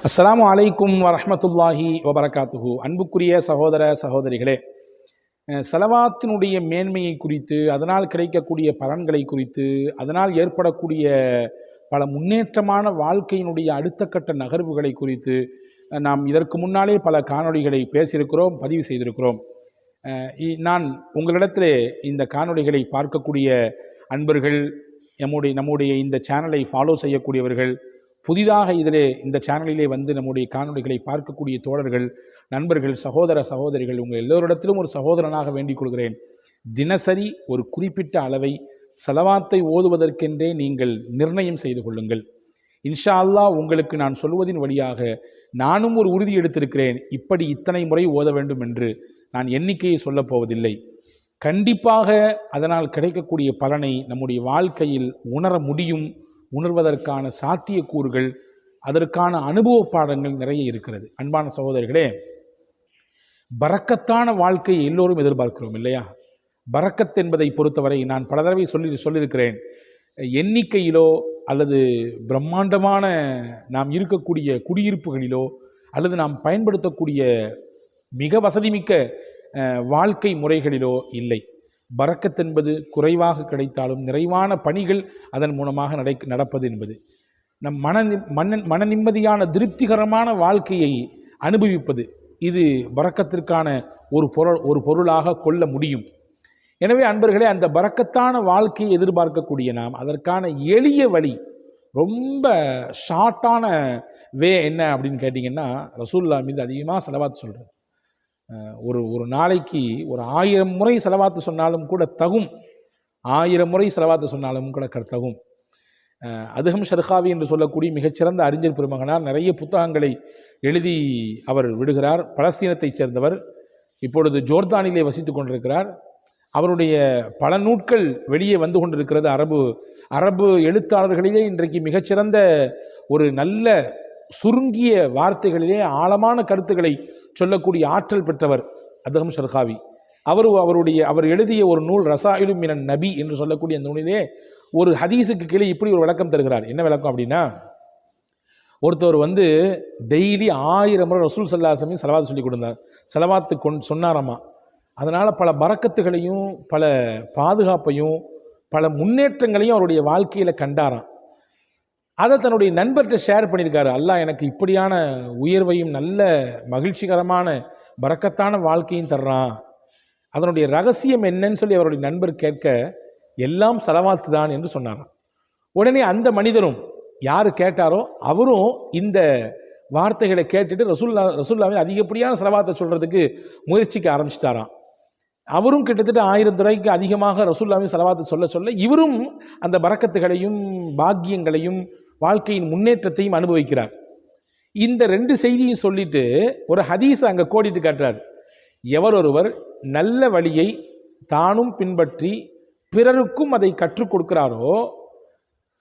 அஸ்ஸலாமு அலைக்கும் வரஹ்மத்துல்லாஹி வபரகாத்துஹு. அன்புக்குரிய சகோதர சகோதரிகளே, ஸலவாத்தினுடைய மேன்மையை குறித்து, அதனால் கிடைக்கக்கூடிய பலன்களை குறித்து, அதனால் ஏற்படக்கூடிய பல முன்னேற்றமான வாழ்க்கையினுடைய அடுத்த கட்ட நகர்வுகளை குறித்து நாம் இதற்கு முன்னாலே பல காணொளிகளை பேசியிருக்கிறோம், பதிவு செய்திருக்கிறோம். நான் உங்களிடத்திலே இந்த காணொளிகளை பார்க்கக்கூடிய அன்பர்கள், நம்முடைய இந்த சேனலை ஃபாலோ செய்யக்கூடியவர்கள், புதிதாக இந்த சேனலிலே வந்து நம்முடைய காணொளிகளை பார்க்கக்கூடிய தோழர்கள், நண்பர்கள், சகோதர சகோதரிகள், உங்கள் எல்லோரிடத்திலும் ஒரு சகோதரனாக வேண்டிக் கொள்கிறேன். தினசரி ஒரு குறிப்பிட்ட அளவை ஸலவாத்தை ஓதுவதற்கென்றே நீங்கள் நிர்ணயம் செய்து கொள்ளுங்கள். இன்ஷா அல்லாஹ் உங்களுக்கு நான் சொல்வதின் வழியாக நானும் ஒரு உறுதி எடுத்திருக்கிறேன். இப்படி இத்தனை முறை ஓத வேண்டும் என்று நான் எண்ணிக்கையை சொல்லப் போவதில்லை. கண்டிப்பாக அதனால் கிடைக்கக்கூடிய பலனை நம்முடைய வாழ்க்கையில் உணர முடியும். உணர்வதற்கான சாத்தியக்கூறுகள், அதற்கான அனுபவ பாடங்கள் நிறைய இருக்கிறது. அன்பான சகோதரிகளே, பரக்கத்தான வாழ்க்கையை எல்லோரும் எதிர்பார்க்கிறோம் இல்லையா? பரக்கத் என்பதை பொறுத்தவரை நான் பல தடவை சொல்லியிருக்கிறேன். எண்ணிக்கையிலோ அல்லது பிரம்மாண்டமான நாம் இருக்கக்கூடிய குடியிருப்புகளிலோ அல்லது நாம் பயன்படுத்தக்கூடிய மிக வசதிமிக்க வாழ்க்கை முறைகளிலோ இல்லை. பரக்கத் என்பது குறைவாக கிடைத்தாலும் நிறைவான பணிகள் அதன் மூலமாக நடப்பது என்பது நம் மன நிம்மதியான திருப்திகரமான வாழ்க்கையை அனுபவிப்பது. இது பரக்கத்திற்கான ஒரு பொருளாக கொள்ள முடியும். எனவே அன்பர்களே, அந்த பரக்கத்தான வாழ்க்கையை எதிர்பார்க்கக்கூடிய நாம் அதற்கான எளிய வழி, ரொம்ப ஷார்ட்டான என்ன அப்படின்னு கேட்டிங்கன்னா, ரசூலுல்லாஹ் மீது அதிகமாக ஸலவாத் சொல்கிறது. ஒரு நாளைக்கு ஒரு 1000 முறை ஸலவாத்து சொன்னாலும் கூட தகும். 1000 முறை ஸலவாத்து சொன்னாலும் கூட தகும். அதுஹம் ஷர்காவி என்று சொல்லக்கூடிய மிகச்சிறந்த அறிஞர் பெருமகனார் நிறைய புத்தகங்களை எழுதி அவர் விடுகிறார். பலஸ்தீனத்தைச் சேர்ந்தவர், இப்பொழுது ஜோர்தானிலே வசித்து கொண்டிருக்கிறார். அவருடைய பல நூட்கள் வெளியே வந்து கொண்டிருக்கிறது. அரபு எழுத்தாளர்களிலே இன்றைக்கு மிகச்சிறந்த ஒரு நல்ல சுருங்கிய வார்த்தைகளிலே ஆழமான கருத்துக்களை சொல்லக்கூடிய ஆற்றல் பெற்றவர் அதுஹம் ஷர்காவி. அவர் எழுதிய ஒரு நூல் ரசாயிலு மினன் நபி என்று சொல்லக்கூடிய அந்த நூலிலே ஒரு ஹதீஸுக்கு கீழே இப்படி ஒரு விளக்கம் தருகிறார். என்ன விளக்கம் அப்படின்னா, ஒருத்தவர் வந்து டெய்லி 1000 முறை ரசூல் ஸல்லல்லாஹு அலைஹி வஸல்லம் ஸலவாத் சொல்லி கொடுத்தார். ஸலவாத்து சொன்னாராமா. அதனால் பல பரக்கத்துகளையும் பல பாதுகாப்பையும் பல முன்னேற்றங்களையும் அவருடைய வாழ்க்கையில் கண்டாராம். அதை தன்னுடைய நண்பர்கிட்ட ஷேர் பண்ணியிருக்காரு. அல்லாஹ் எனக்கு இப்படியான உயர்வையும் நல்ல மகிழ்ச்சிகரமான பரக்கத்தான வாழ்க்கையும் தர்றான். அதனுடைய ரகசியம் என்னன்னு சொல்லி அவருடைய நண்பர் கேட்க, எல்லாம் ஸலவாத்து தான் என்று சொன்னாராம். உடனே அந்த மனிதரும், யார் கேட்டாரோ அவரும் இந்த வார்த்தைகளை கேட்டுட்டு ரசூலுல்லாஹ்வை அதிகப்படியான ஸலவாத்தை சொல்கிறதுக்கு முயற்சிக்க ஆரம்பிச்சிட்டாராம். அவரும் கிட்டத்தட்ட 1000 தடவைக்கு அதிகமாக ரசூலுல்லாஹ்வை ஸலவாத்து சொல்ல இவரும் அந்த பரக்கத்துகளையும் பாக்கியங்களையும் வாழ்க்கையின் முன்னேற்றத்தையும் அனுபவிக்கிறார். இந்த 2 செய்தியும் சொல்லிட்டு ஒரு ஹதீஸ் அங்கே கோடிட்டு காட்டுறார். எவரொருவர் நல்ல வழியை தானும் பின்பற்றி பிறருக்கும் அதை கற்றுக் கொடுக்கிறாரோ,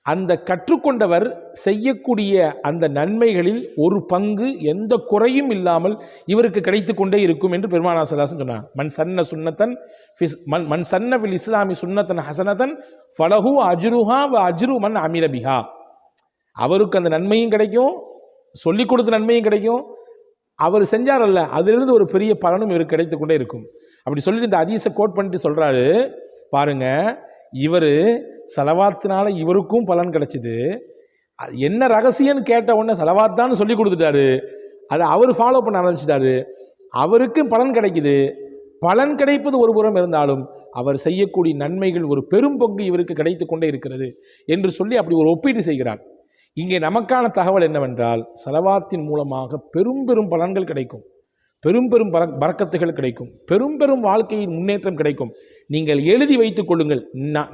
அந்த கற்றுக்கொண்டவர் செய்யக்கூடிய அந்த நன்மைகளில் ஒரு பங்கு எந்த குறையும் இல்லாமல் இவருக்கு கிடைத்து கொண்டே இருக்கும் என்று பெருமானார் ஸல்லல்லாஹு அலைஹி வஸல்லம் சொன்னார். மன் சன்ன ஃபில் இஸ்லாமி சுன்னத்தன் ஹசனத்தன் ஃபலஹு அஜ்ருஹா வ அஜ்ரு மன் அமில பிஹா. அவருக்கு அந்த நன்மையும் கிடைக்கும், சொல்லிக் கொடுத்த நன்மையும் கிடைக்கும், அவர் செஞ்சாரல்ல அதிலிருந்து ஒரு பெரிய பலனும் இவருக்கு கிடைத்து கொண்டே இருக்கும். அப்படி சொல்லிட்டு இந்த ஹதீஸை கோட் பண்ணிட்டு சொல்கிறாரு, பாருங்க, இவர் ஸலவாத்தினால இவருக்கும் பலன் கிடைச்சிது. என்ன ரகசியம்னு கேட்ட உடனே ஸலவாத்தான்னு சொல்லி கொடுத்துட்டாரு. அதை அவர் ஃபாலோ பண்ண ஆரம்பிச்சிட்டாரு. அவருக்கு பலன் கிடைக்குது. பலன் கிடைப்பது ஒரு புறம் இருந்தாலும் அவர் செய்யக்கூடிய நன்மைகள் ஒரு பெரும் பங்கு இவருக்கு கிடைத்து கொண்டே இருக்கிறது என்று சொல்லி அப்படி ஒரு ஒப்பீடு செய்கிறார். இங்கே நமக்கான தகவல் என்னவென்றால், ஸலவாத்தின் மூலமாக பெரும் பலன்கள் கிடைக்கும், பெரும் பரக்கத்துகள் கிடைக்கும், பெரும் வாழ்க்கையின் முன்னேற்றம் கிடைக்கும். நீங்கள் எழுதி வைத்துக் கொள்ளுங்கள்.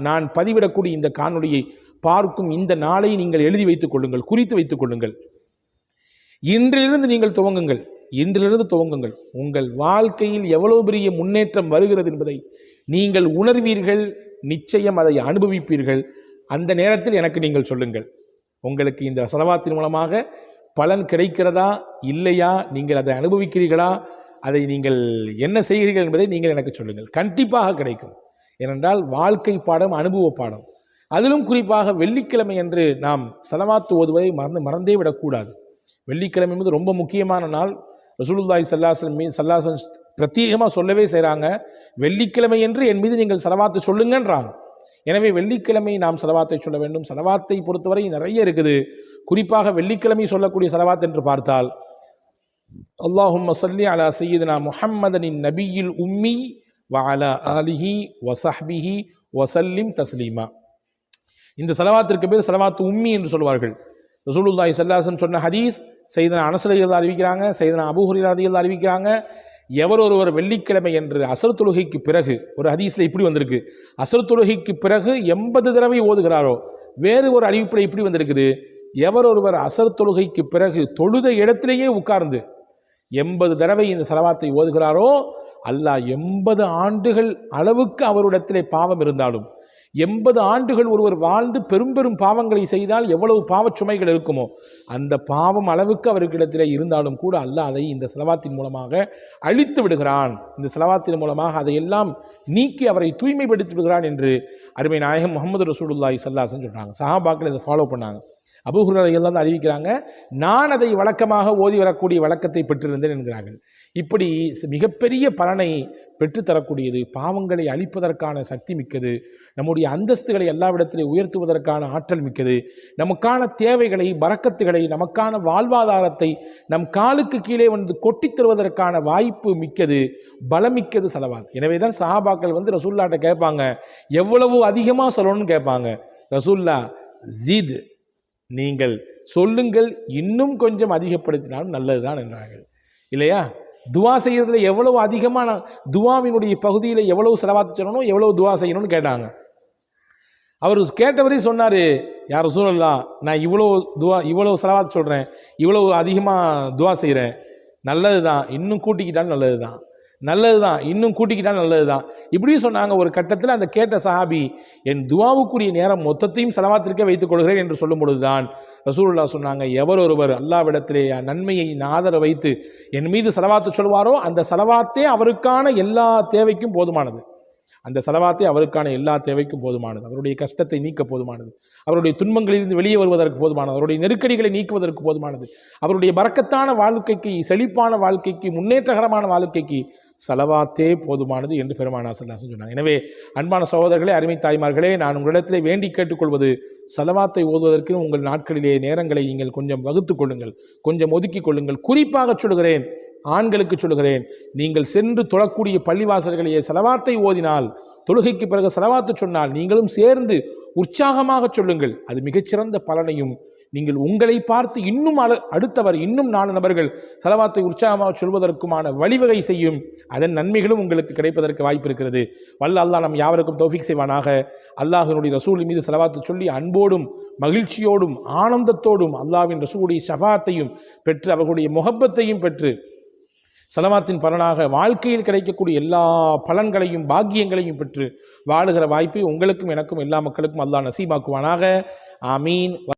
நான் பதிவிடக்கூடிய இந்த காணொளியை பார்க்கும் இந்த நாளை நீங்கள் எழுதி வைத்துக் கொள்ளுங்கள், குறித்து வைத்துக் கொள்ளுங்கள். இன்றிலிருந்து நீங்கள் துவங்குங்கள். உங்கள் வாழ்க்கையில் எவ்வளவு பெரிய முன்னேற்றம் வருகிறது என்பதை நீங்கள் உணர்வீர்கள். நிச்சயம் அதை அனுபவிப்பீர்கள். அந்த நேரத்தில் எனக்கு நீங்கள் சொல்லுங்கள், உங்களுக்கு இந்த ஸலவாத்தின் மூலமாக பலன் கிடைக்கிறதா இல்லையா, நீங்கள் அதை அனுபவிக்கிறீர்களா, அதை நீங்கள் என்ன செய்கிறீர்கள் என்பதை நீங்கள் எனக்கு சொல்லுங்கள். கண்டிப்பாக கிடைக்கும். ஏனென்றால் வாழ்க்கை பாடம், அனுபவ பாடம். அதிலும் குறிப்பாக வெள்ளிக்கிழமை என்று நாம் ஸலவாத்து ஓதுவதை மறந்தே விடக்கூடாது. வெள்ளிக்கிழமை என்பது ரொம்ப முக்கியமான நாள். ரசூலுல்லாஹி ஸல்லல்லாஹு அலைஹி பிரத்யேகமாக சொல்லவே செய்கிறாங்க, வெள்ளிக்கிழமை என்று என் மீது நீங்கள் ஸலவாத்து சொல்லுங்கன்றாங்க. எனவே வெள்ளிக்கிழமை நாம் ஸலவாத்தை சொல்ல வேண்டும். ஸலவாத்தை பொறுத்தவரை நிறைய இருக்குது. குறிப்பாக வெள்ளிக்கிழமை சொல்லக்கூடிய ஸலவாத் என்று பார்த்தால், அல்லாஹும்ம ஸல்லி அலா சய்யிதினா முஹம்மதனின் நபியில் உம்மி வ அலா ஆலிஹி வ ஸஹ்பிஹி வ ஸல்லிம் தஸ்லீமா. இந்த ஸலவாத்திற்கு பேர் ஸலவாத்து உம்மி என்று சொல்வார்கள். ரசூலுல்லாஹி ஸல்லல்லாஹு அலைஹி வஸல்லம் சொன்ன ஹதீஸ் சையதுனா அனஸ் ரலியல்லாஹு அறிவிக்கிறாங்க, சையதுனா அபூ ஹுரைரா ரலியல்லாஹு அறிவிக்கிறாங்க. எவர் ஒருவர் வெள்ளிக்கிழமை என்று அஸ்ர் தொழுகைக்கு பிறகு, ஒரு ஹதீஸில் இப்படி வந்திருக்கு, அஸ்ர் தொழுகைக்கு பிறகு 80 தடவை ஓதுகிறாரோ, வேறு ஒரு அறிவிப்பில் இப்படி வந்திருக்குது, எவர் ஒருவர் அஸ்ர் தொழுகைக்கு பிறகு தொழுத இடத்திலேயே உட்கார்ந்து 80 தடவை இந்த ஸலவாத்தை ஓதுகிறாரோ, அல்லாஹ் 80 ஆண்டுகள் அளவுக்கு அவரிடத்திலே பாவம் இருந்தாலும், 80 ஆண்டுகள் ஒருவர் வாழ்ந்து பெரும் பெரும் பாவங்களை செய்தால் எவ்வளவு பாவச் சுமைகள் இருக்குமோ அந்த பாவம் அளவுக்கு அவர்களிடத்திலே இருந்தாலும் கூட அல்லாஹ் அதை இந்த ஸலவாத்தின் மூலமாக அழித்து விடுகிறான். இந்த ஸலவாத்தின் மூலமாக அதையெல்லாம் நீக்கி அவரை தூய்மைப்படுத்தி விடுகிறான் என்று அருமை நாயகம் முஹம்மது ரசூலுல்லாஹி ஸல்லல்லாஹு அலைஹி வஸல்லம் சொல்கிறாங்க. சஹாபாக்கள் இதை ஃபாலோ பண்ணாங்க. அபூ ஹுரைரா ரலியல்லாஹு அன்ஹு அறிவிக்கிறாங்க, நான் அதை வழக்கமாக ஓதி வரக்கூடிய வழக்கத்தை பெற்றிருந்தேன் என்கிறார்கள். இப்படி மிகப்பெரிய பலனை பெற்றுத்தரக்கூடியது, பாவங்களை அழிப்பதற்கான சக்தி மிக்கது, நம்முடைய அந்தஸ்துகளை எல்லாவிடத்திலே உயர்த்துவதற்கான ஆற்றல் மிக்கது, நமக்கான தேவைகளை, பரக்கத்துகளை, நமக்கான வாழ்வாதாரத்தை நம் காலுக்கு கீழே வந்து கொட்டித் தருவதற்கான வாய்ப்பு மிக்கது, பலமிக்கது ஸலவாத். எனவே தான் சஹாபாக்கள் வந்து ரசூலுல்லாஹ்ட்ட கேட்பாங்க, எவ்வளவு அதிகமாக சொல்லணும்னு கேட்பாங்க. ரசூலுல்லாஹ் ஜித், நீங்கள் சொல்லுங்கள், இன்னும் கொஞ்சம் அதிகப்படுத்தினாலும் நல்லதுதான் என்றார்கள். இல்லையா? துவா செய்யறதுல எவ்வளவு அதிகமான துவாவினுடைய பகுதியில் எவ்வளவு ஸலவாத் சொல்லணும், எவ்வளவு துவா செய்யணும்னு கேட்டாங்க. அவர் கேட்டவரே சொன்னார், யார் ரசூலல்லாஹ், நான் இவ்வளோ ஸலவாத் சொல்கிறேன், இவ்வளவு அதிகமாக துவா செய்கிறேன், நல்லது தான், இன்னும் கூட்டிக்கிட்டாலும் நல்லது தான், நல்லது தான், இன்னும் கூட்டிக்கிட்டாலும் நல்லது தான், இப்படியும் சொன்னாங்க. ஒரு கட்டத்தில் அந்த கேட்ட சஹாபி, என் துவாவுக்குரிய நேரம் மொத்தத்தையும் ஸலவாத்திற்கே வைத்துக் கொள்கிறேன் என்று சொல்லும் பொழுதுதான் ரசூலுல்லாஹ் சொன்னாங்க, எவர் ஒருவர் அல்லாஹ்விடத்திலே நன்மையை ஆதர வைத்து என் மீது ஸலவாத்து சொல்வாரோ அந்த ஸலவாத்தே அவருக்கான எல்லா தேவைக்கும் போதுமானது, அந்த ஸலவாத்தே அவருக்கான எல்லா தேவைக்கும் போதுமானது, அவருடைய கஷ்டத்தை நீக்க போதுமானது, அவருடைய துன்பங்களிலிருந்து வெளியே வருவதற்கு போதுமானது, அவருடைய நெருக்கடிகளை நீக்குவதற்கு போதுமானது, அவருடைய பரக்கத்தான வாழ்க்கைக்கு, செழிப்பான வாழ்க்கைக்கு, முன்னேற்றகரமான வாழ்க்கைக்கு ஸலவாத்தே போதுமானது என்று பெருமானார் ஸல்லல்லாஹு அலைஹி வஸல்லம் சொன்னாங்க. எனவே அன்பான சகோதரர்களே, அருமை தாய்மார்களே, நான் உங்களிடத்திலே வேண்டி கேட்டுக்கொள்வது, ஸலவாத்தை ஓதுவதற்கு உங்கள் நாட்களிலே நேரங்களை நீங்கள் கொஞ்சம் வகுத்து கொள்ளுங்கள், கொஞ்சம் ஒதுக்கி கொள்ளுங்கள். குறிப்பாக சொல்கிறேன், ஆண்களுக்கு சொல்கிறேன், நீங்கள் சென்று தொழக்கூடிய பள்ளிவாசல்களையே ஸலவாத்தை ஓதினால், தொழுகைக்கு பிறகு ஸலவாத்து சொன்னால் நீங்களும் சேர்ந்து உற்சாகமாக சொல்லுங்கள். அது மிகச்சிறந்த பலனையும், நீங்கள் உங்களை பார்த்து இன்னும் அடுத்தவர், இன்னும் 4 நபர்கள் ஸலவாத்தை உற்சாகமாக சொல்வதற்குமான வழிவகை செய்யும். அதன் நன்மைகளும் உங்களுக்கு கிடைப்பதற்கு வாய்ப்பு இருக்கிறது. வல்ல அல்லாஹ் நம் யாவருக்கும் தௌஃபீக் செய்வானாக. அல்லாஹ்வினுடைய ரசூல் மீது ஸலவாத்து சொல்லி அன்போடும் மகிழ்ச்சியோடும் ஆனந்தத்தோடும் அல்லாஹ்வின் ரசூலுடைய ஷஃபாஅத்தையும் பெற்று, அவர்களுடைய முஹப்பத்தையும் பெற்று, ஸலவாத்தின் பலனாக வாழ்க்கையில் கிடைக்கக்கூடிய எல்லா பலன்களையும் பாக்கியங்களையும் பெற்று வாழுகிற வாய்ப்பை உங்களுக்கும் எனக்கும் எல்லா மக்களுக்கும் அல்லாஹ் நசீபாக்குவானாக. ஆமீன்.